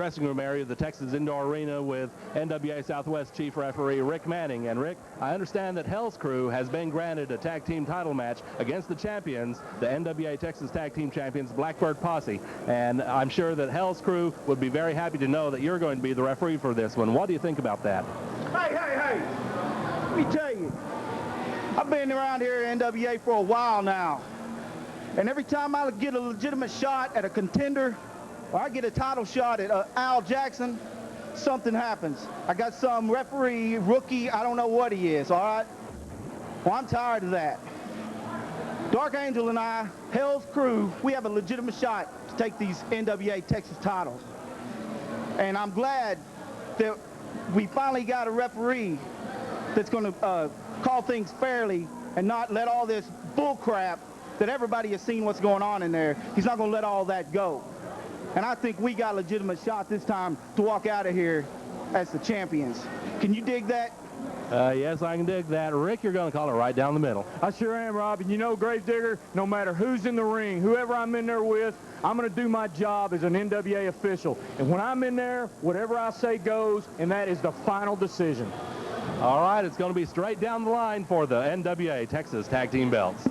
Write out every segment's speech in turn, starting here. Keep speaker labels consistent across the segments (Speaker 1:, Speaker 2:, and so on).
Speaker 1: dressing room area of the Texas Indoor Arena with NWA Southwest Chief Referee Rick Manning. And Rick, I understand that Hell's Crew has been granted a tag team title match against the champions, the NWA Texas Tag Team Champions, Blackbird Posse. And I'm sure that Hell's Crew would be very happy to know that you're going to be the referee for this one. What do you think about that?
Speaker 2: Hey, let me tell you, I've been around here at NWA for a while now. And every time I get a legitimate shot at a contender, or I get a title shot at Al Jackson, something happens. I got some referee, rookie, I don't know what he is, all right? Well, I'm tired of that. Dark Angel and I, Hell's Crew, we have a legitimate shot to take these NWA Texas titles. And I'm glad that we finally got a referee that's going to call things fairly and not let all this bull crap that everybody has seen what's going on in there. He's not going to let all that go. And I think we got a legitimate shot this time to walk out of here as the champions. Can you dig that?
Speaker 1: Yes, I can dig that. Rick, you're going to call it right down the middle.
Speaker 3: I sure am, Rob. And you know, Gravedigger, no matter who's in the ring, whoever I'm in there with, I'm going to do my job as an NWA official. And when I'm in there, whatever I say goes, and that is the final decision.
Speaker 1: All right, it's going to be straight down the line for the NWA Texas Tag Team belts.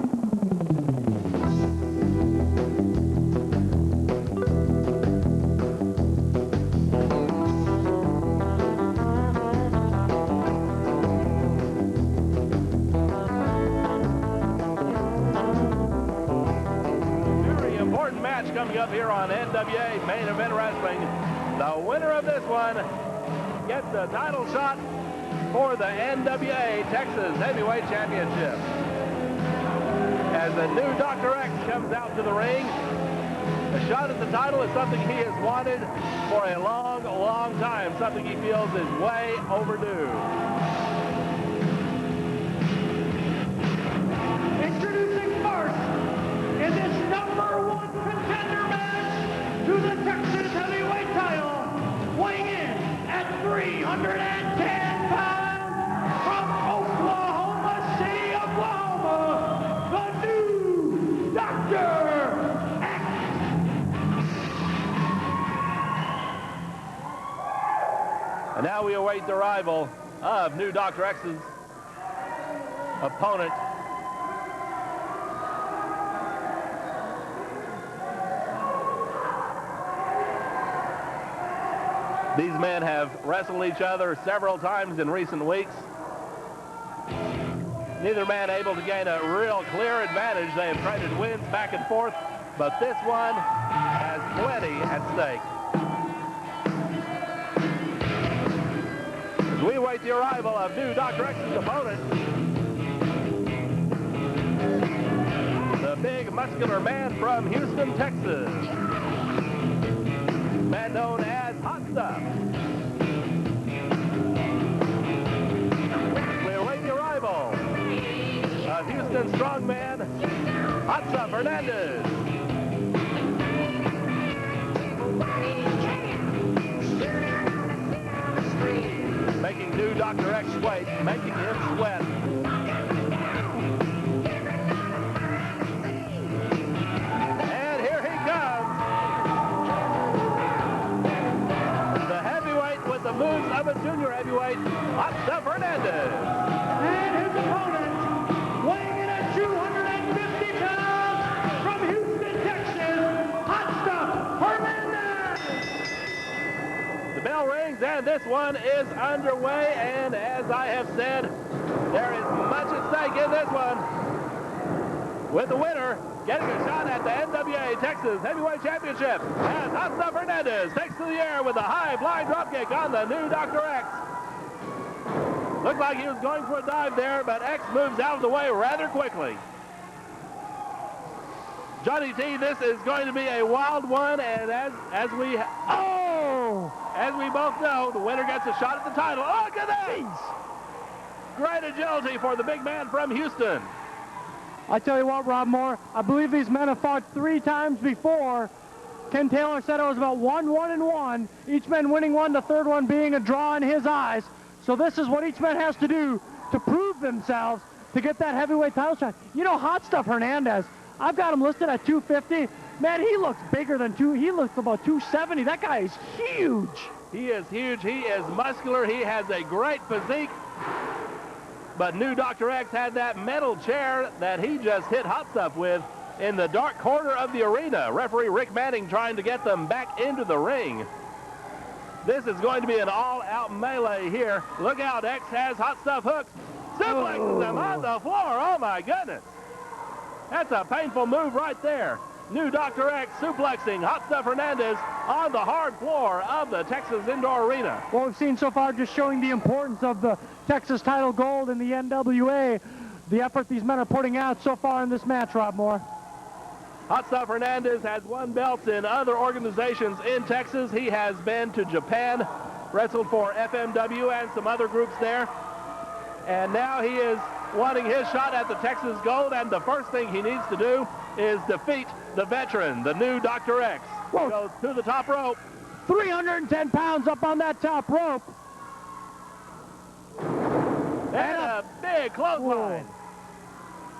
Speaker 1: Very important match coming up here on NWA Main Event Wrestling. The winner of this one gets the title shot for the NWA Texas Heavyweight Championship. As the new Dr. X comes out to the ring, a shot at the title is something he has wanted for a long, long time, something he feels is way overdue.
Speaker 4: Introducing first, in this #1 contender match to the Texas Heavyweight title, weighing in at 310 pounds, from Oklahoma City, Oklahoma, the new Dr. X.
Speaker 1: And now we await the arrival of new Dr. X's opponent. These men have wrestled each other several times in recent weeks. Neither man able to gain a real clear advantage. They have traded wins back and forth, but this one has plenty at stake. As we await the arrival of new Dr. X's opponent, the big muscular man from Houston, Texas, man known as Hotstuff. We await the arrival of Houston strongman Hotstuff Hernandez. Making new Dr. X wait, making him sweat. And here he comes. The heavyweight with the moves of a junior heavyweight, Hotstuff Hernandez.
Speaker 4: And his opponent, weighing in at 250 pounds, from Houston, Texas, Hotstuff Hernandez.
Speaker 1: The bell rings and this one is underway, and as I have said, there is much at stake in this one, with the winner getting a shot at the NWA Texas Heavyweight Championship as Hotstuff Hernandez takes to the air with a high flying dropkick on the new Dr. X. Looked like he was going for a dive there, but X moves out of the way rather quickly. Johnny T, this is going to be a wild one, and as we both know, the winner gets a shot at the title. Oh, look at that! Great agility for the big man from Houston.
Speaker 3: I tell you what, Rob Moore, I believe these men have fought 3 times before. Ken Taylor said it was about 1-1-1, each man winning one, the third one being a draw in his eyes. So this is what each man has to do to prove themselves to get that heavyweight title shot. You know, Hotstuff Hernandez, I've got him listed at 250. Man, he looks bigger than he looks about 270. That guy is huge.
Speaker 1: He is huge. He is muscular. He has a great physique. But new Dr. X had that metal chair that he just hit Hot Stuff with in the dark corner of the arena. Referee Rick Manning trying to get them back into the ring. This is going to be an all-out melee here. Look out, X has Hot Stuff hooked. Suplexes them on the floor. Oh, my goodness. That's a painful move right there. New Dr. X suplexing Hotstuff Hernandez on the hard floor of the Texas Indoor Arena.
Speaker 3: What we've seen so far just showing the importance of the Texas title gold in the NWA, the effort these men are putting out so far in this match, Rob Moore.
Speaker 1: Hotstuff Hernandez has won belts in other organizations in Texas. He has been to Japan, wrestled for FMW and some other groups there. And now he is wanting his shot at the Texas Gold, and the first thing he needs to do is defeat the veteran, the new Dr. X.
Speaker 3: Whoa.
Speaker 1: Goes to the top rope.
Speaker 3: 310 pounds up on that top rope.
Speaker 1: And a big clothesline.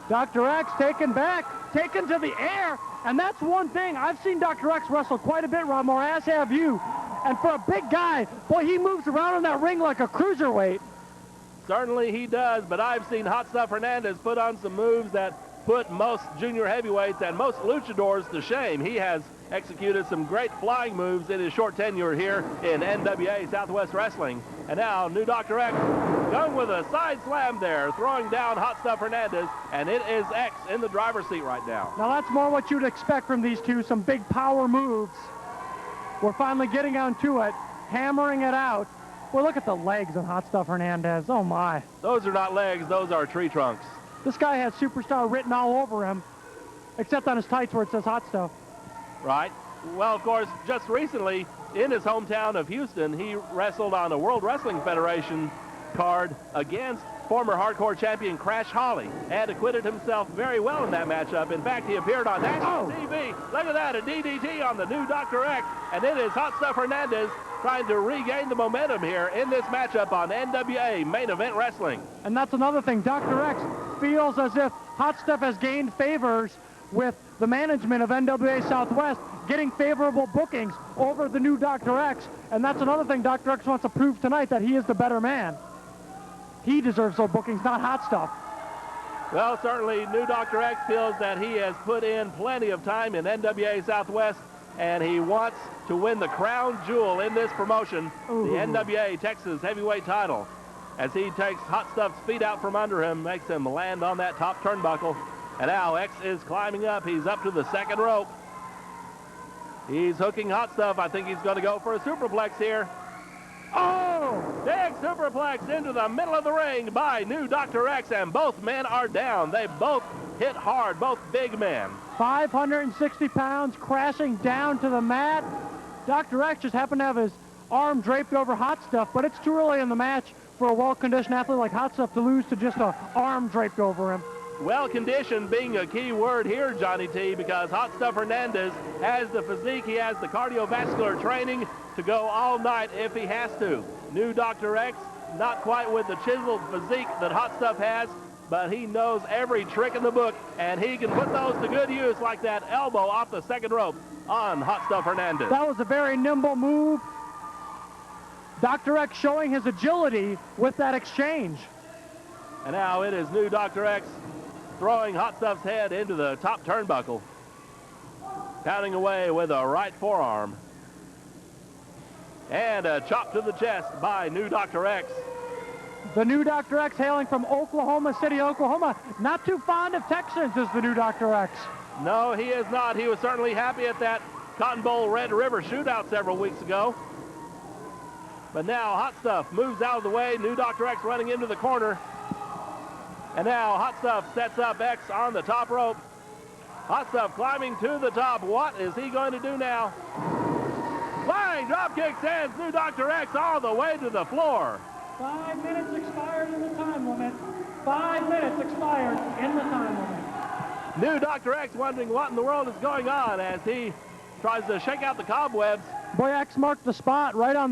Speaker 3: Dr. X taken to the air, and that's one thing. I've seen Dr. X wrestle quite a bit, Rob Moore, as have you. And for a big guy, boy, he moves around in that ring like a cruiserweight.
Speaker 1: Certainly he does, but I've seen Hotstuff Hernandez put on some moves that put most junior heavyweights and most luchadors to shame. He has executed some great flying moves in his short tenure here in NWA Southwest Wrestling. And now, new Dr. X going with a side slam there, throwing down Hotstuff Hernandez, and it is X in the driver's seat right now.
Speaker 3: Now that's more what you'd expect from these two, some big power moves. We're finally getting onto it, hammering it out. Well, look at the legs of Hotstuff Hernandez. Oh, my.
Speaker 1: Those are not legs. Those are tree trunks.
Speaker 3: This guy has superstar written all over him, except on his tights where it says Hot Stuff.
Speaker 1: Right. Well, of course, just recently in his hometown of Houston, he wrestled on a World Wrestling Federation card against former hardcore champion Crash Holly and acquitted himself very well in that matchup. In fact, he appeared on national TV. Look at that, a DDT on the new Dr. X, and it is Hotstuff Hernandez trying to regain the momentum here in this matchup on NWA Main Event Wrestling.
Speaker 3: And that's another thing. Dr. X feels as if Hot Stuff has gained favors with the management of NWA Southwest, getting favorable bookings over the new Dr. X. And that's another thing Dr. X wants to prove tonight, that he is the better man. He deserves those bookings, not Hot Stuff.
Speaker 1: Well, certainly new Dr. X feels that he has put in plenty of time in NWA Southwest, and he wants to win the crown jewel in this promotion, the NWA Texas Heavyweight title. As he takes Hot Stuff's feet out from under him, makes him land on that top turnbuckle. And now X is climbing up. He's up to the second rope. He's hooking Hot Stuff. I think he's going to go for a superplex here. Oh! Big superplex into the middle of the ring by new Dr. X, and both men are down. They both hit hard, both big men.
Speaker 3: 560 pounds crashing down to the mat. Dr. X just happened to have his arm draped over Hot Stuff, but it's too early in the match for a well-conditioned athlete like Hot Stuff to lose to just an arm draped over him.
Speaker 1: Well-conditioned being a key word here, Johnny T, because Hotstuff Hernandez has the physique, he has the cardiovascular training to go all night if he has to. New Dr. X, not quite with the chiseled physique that Hot Stuff has, but he knows every trick in the book, and he can put those to good use, like that elbow off the second rope on Hotstuff Hernandez.
Speaker 3: That was a very nimble move. Dr. X showing his agility with that exchange.
Speaker 1: And now it is new Dr. X throwing Hot Stuff's head into the top turnbuckle, pounding away with a right forearm. And a chop to the chest by new Dr. X.
Speaker 3: The new Dr. X hailing from Oklahoma City, Oklahoma. Not too fond of Texans is the new Dr. X.
Speaker 1: No, he is not. He was certainly happy at that Cotton Bowl Red River shootout several weeks ago. But now Hot Stuff moves out of the way. New Dr. X running into the corner. And now Hot Stuff sets up X on the top rope. Hot Stuff climbing to the top. What is he going to do now? Flying dropkick sends new Dr. X all the way to the floor.
Speaker 3: 5 minutes expired in the time limit. 5 minutes expired in the time limit.
Speaker 1: New Dr. X wondering what in the world is going on as he tries to shake out the cobwebs.
Speaker 3: Boy, X marked the spot right on the